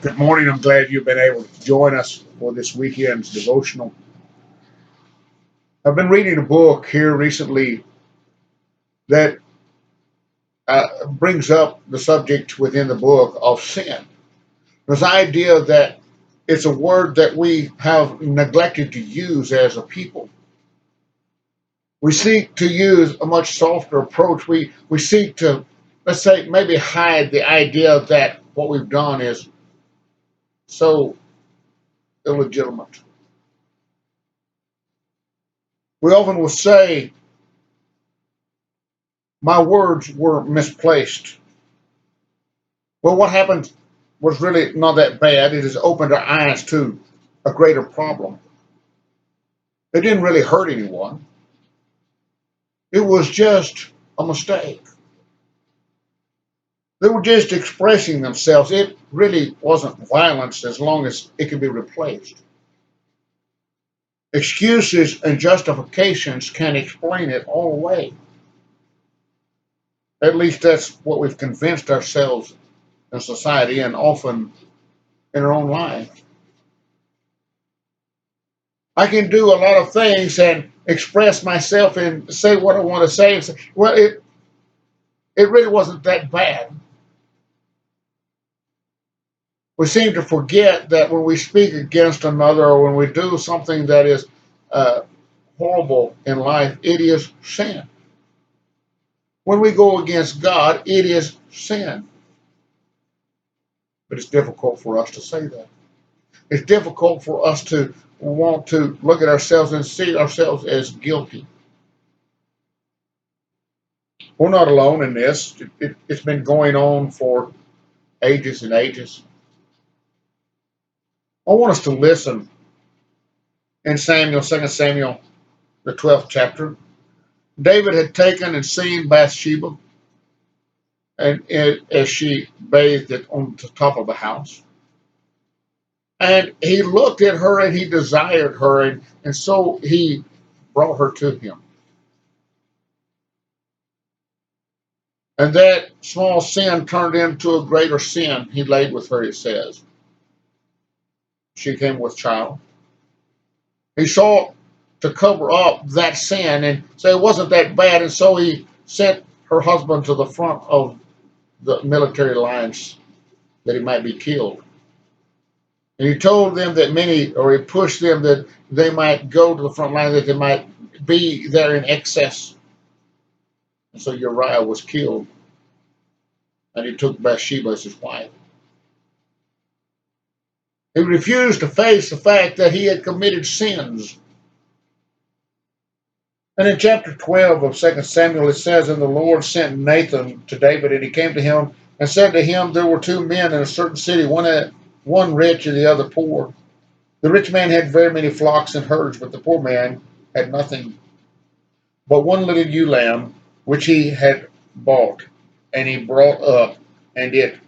Good morning. I'm glad you've been able to join us for this weekend's devotional. I've been reading a book here recently that brings up the subject within the book of sin. This idea that it's a word that we have neglected to use as a people. We seek to use a much softer approach. We seek to, let's say, maybe hide the idea that what we've done is so illegitimate. We often will say, my words were misplaced. Well, what happened was really not that bad. It has opened our eyes to a greater problem. It didn't really hurt anyone. It was just a mistake. They were just expressing themselves. It really wasn't violence as long as it could be replaced. Excuses and justifications can explain it all away. At least that's what we've convinced ourselves in society and often in our own life. I can do a lot of things and express myself and say what I want to say. And say, well, it really wasn't that bad. We seem to forget that when we speak against another or when we do something that is horrible in life, it is sin. When we go against God, it is sin. But it's difficult for us to say that. It's difficult for us to want to look at ourselves and see ourselves as guilty. We're not alone in this. It's been going on for ages and ages. I want us to listen in Samuel, 2 Samuel, the 12th chapter. David had taken and seen Bathsheba and as she bathed on the top of the house. And he looked at her and he desired her, and so he brought her to him. And that small sin turned into a greater sin. He laid with her, it says. She came with child. He sought to cover up that sin and say it wasn't that bad, and so he sent her husband to the front of the military lines that he might be killed. And he told them that he pushed them that they might go to the front line, that they might be there in excess. And so Uriah was killed, and he took Bathsheba as his wife. He refused to face the fact that he had committed sins. And in chapter 12 of 2 Samuel, it says, and the Lord sent Nathan to David, and he came to him and said to him, there were two men in a certain city, one rich and the other poor. The rich man had very many flocks and herds, but the poor man had nothing but one little ewe lamb, which he had bought, and he brought up, and it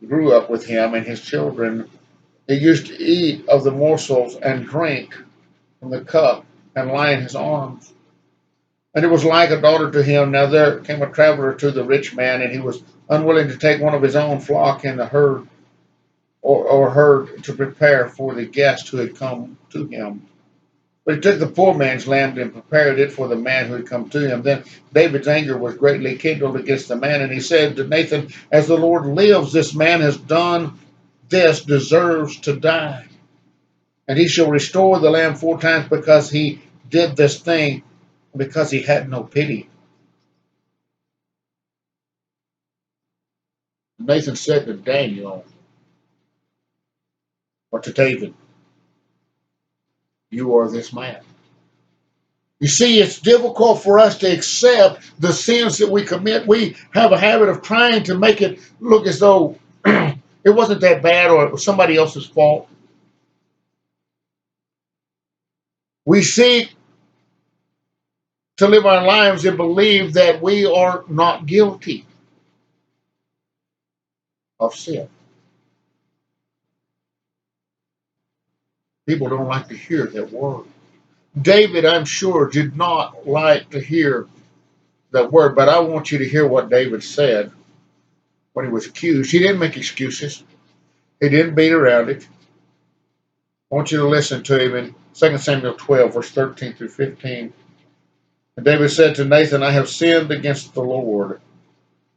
grew up with him and his children. He used to eat of the morsels and drink from the cup and lie in his arms. And it was like a daughter to him. Now there came a traveler to the rich man, and he was unwilling to take one of his own flock in the herd or herd to prepare for the guest who had come to him. But he took the poor man's lamb and prepared it for the man who had come to him. Then David's anger was greatly kindled against the man, and he said to Nathan, as the Lord lives, this man has done this, deserves to die. And he shall restore the lamb 4 times because he did this thing, because he had no pity. Nathan said to Daniel, or to David, you are this man. You see, it's difficult for us to accept the sins that we commit. We have a habit of trying to make it look as though it wasn't that bad or it was somebody else's fault. We seek to live our lives and believe that we are not guilty of sin. People don't like to hear that word. David, I'm sure, did not like to hear that word, but I want you to hear what David said when he was accused. He didn't make excuses. He didn't beat around it. I want you to listen to him in 2 Samuel 12, verse 13 through 15. And David said to Nathan, I have sinned against the Lord.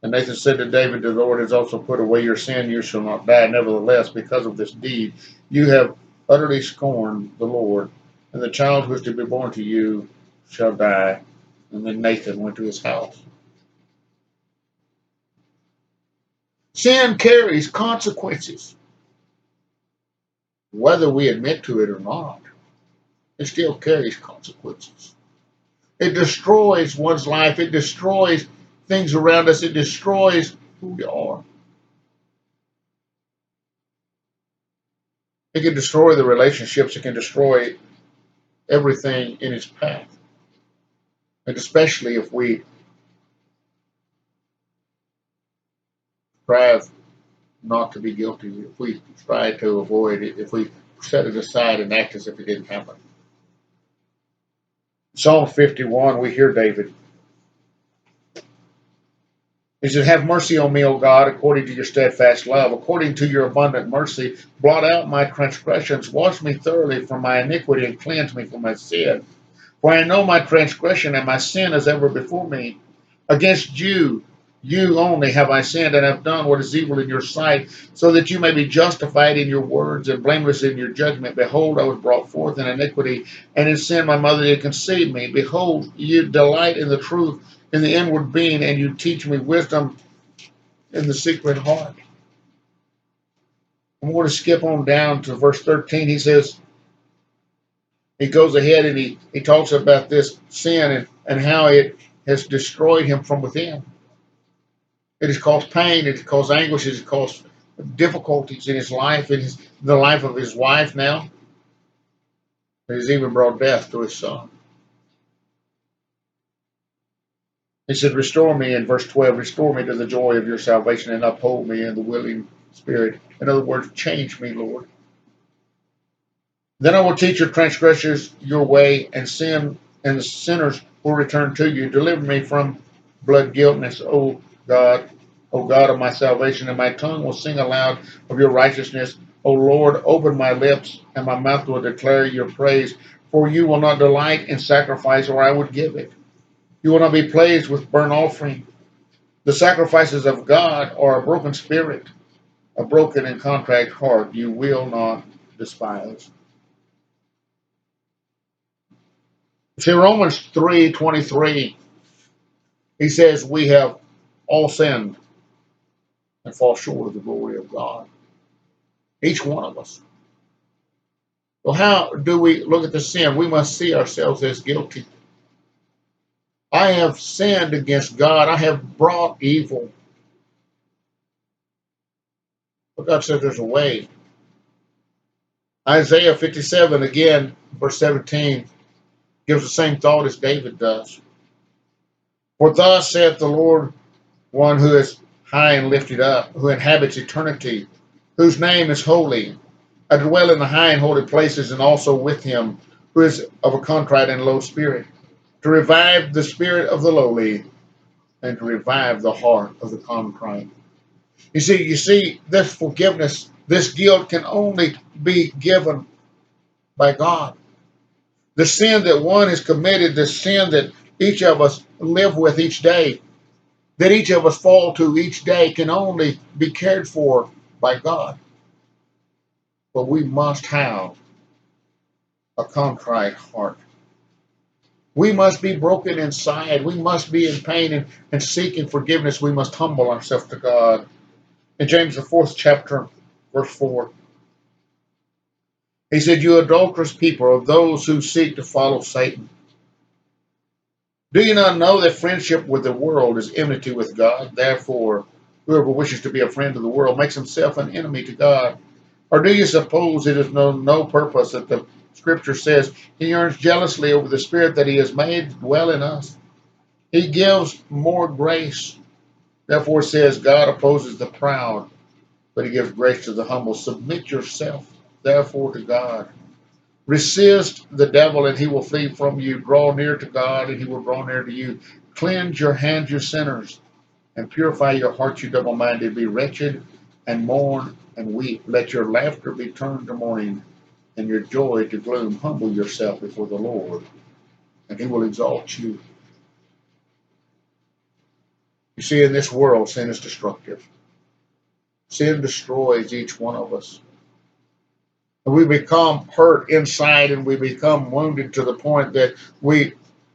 And Nathan said to David, the Lord has also put away your sin. You shall not die. Nevertheless, because of this deed, you have utterly scorned the Lord. And the child who is to be born to you shall die. And then Nathan went to his house. Sin carries consequences. Whether we admit to it or not, it still carries consequences. It destroys one's life. It destroys things around us. It destroys who we are. It can destroy the relationships. It can destroy everything in its path. And especially if we strive not to be guilty, if we try to avoid it, if we set it aside and act as if it didn't happen. Psalm 51, we hear David. He said, have mercy on me, O God, according to your steadfast love, according to your abundant mercy. Blot out my transgressions, wash me thoroughly from my iniquity, and cleanse me from my sin. For I know my transgression, and my sin is ever before me. Against you, you only have I sinned, and have done what is evil in your sight, so that you may be justified in your words, and blameless in your judgment. Behold, I was brought forth in iniquity, and in sin my mother did conceive me. Behold, you delight in the truth, in the inward being, and you teach me wisdom in the secret heart. I'm going to skip on down to verse 13. He says, he goes ahead and he talks about this sin and how it has destroyed him from within. It has caused pain, it has caused anguish, it has caused difficulties in his life, in the life of his wife now. It has even brought death to his son. He said, restore me, in verse 12, restore me to the joy of your salvation and uphold me in the willing spirit. In other words, change me, Lord. Then I will teach your transgressors your way, and sin and the sinners will return to you. Deliver me from blood guiltness, O God of my salvation, and my tongue will sing aloud of your righteousness. O Lord, open my lips, and my mouth will declare your praise. For you will not delight in sacrifice, or I would give it. You will not be pleased with burnt offering. The sacrifices of God are a broken spirit, a broken and contrite heart. You will not despise. See, Romans 3:23, he says, we have all sinned and fall short of the glory of God. Each one of us. Well, how do we look at the sin? We must see ourselves as guilty. I have sinned against God. I have brought evil. But God said there's a way. Isaiah 57, again, verse 17, gives the same thought as David does. For thus saith the Lord, one who is high and lifted up, who inhabits eternity, whose name is holy. I dwell in the high and holy places, and also with him, who is of a contrite and low spirit, to revive the spirit of the lowly, and to revive the heart of the contrite. You see, this forgiveness, this guilt can only be given by God. The sin that one has committed, the sin that each of us live with each day, that each of us fall to each day, can only be cared for by God. But we must have a contrite heart. We must be broken inside. We must be in pain and seeking forgiveness. We must humble ourselves to God. In James, the 4th chapter, verse 4, he said, you adulterous people are those who seek to follow Satan. Do you not know that friendship with the world is enmity with God? Therefore, whoever wishes to be a friend of the world makes himself an enemy to God. Or do you suppose it is no purpose that the Scripture says he yearns jealously over the Spirit that he has made dwell in us? He gives more grace. Therefore it says God opposes the proud, but he gives grace to the humble. Submit yourself, therefore, to God. Resist the devil, and he will flee from you. Draw near to God, and he will draw near to you. Cleanse your hands, you sinners, and purify your hearts, you double-minded. Be wretched and mourn and weep. Let your laughter be turned to mourning, and your joy to gloom. Humble yourself before the Lord, and he will exalt you. You see, in this world, sin is destructive. Sin destroys each one of us. And we become hurt inside, and we become wounded to the point that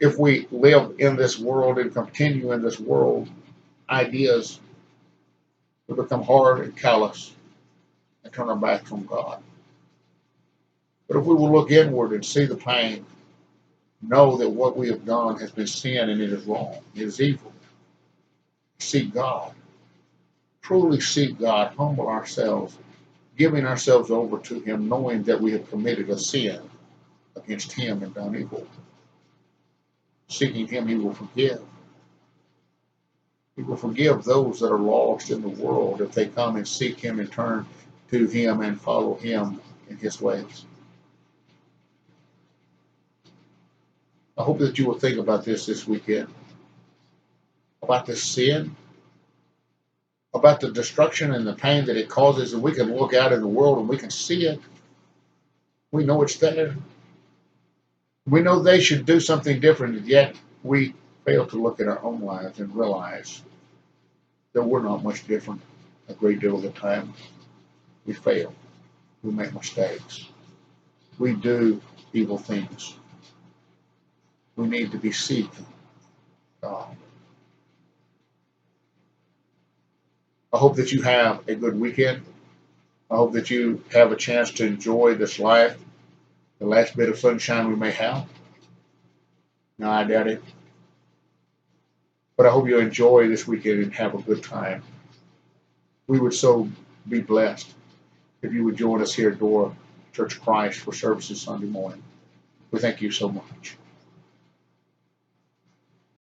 if we live in this world and continue in this world, ideas will become hard and callous and turn our backs on God. But if we will look inward and see the pain, know that what we have done has been sin and it is wrong, it is evil. Seek God. Truly seek God, humble ourselves, giving ourselves over to him, knowing that we have committed a sin against him and done evil. Seeking him, he will forgive. He will forgive those that are lost in the world if they come and seek him and turn to him and follow him in his ways. I hope that you will think about this weekend, about this sin, about the destruction and the pain that it causes, and we can look out in the world and we can see it. We know it's there. We know they should do something different, and yet we fail to look at our own lives and realize that we're not much different a great deal of the time. We fail. We make mistakes. We do evil things. We need to be seeking God. I hope that you have a good weekend. I hope that you have a chance to enjoy this life, the last bit of sunshine we may have. No, I doubt it. But I hope you enjoy this weekend and have a good time. We would so be blessed if you would join us here at Dora Church of Christ for services Sunday morning. We thank you so much.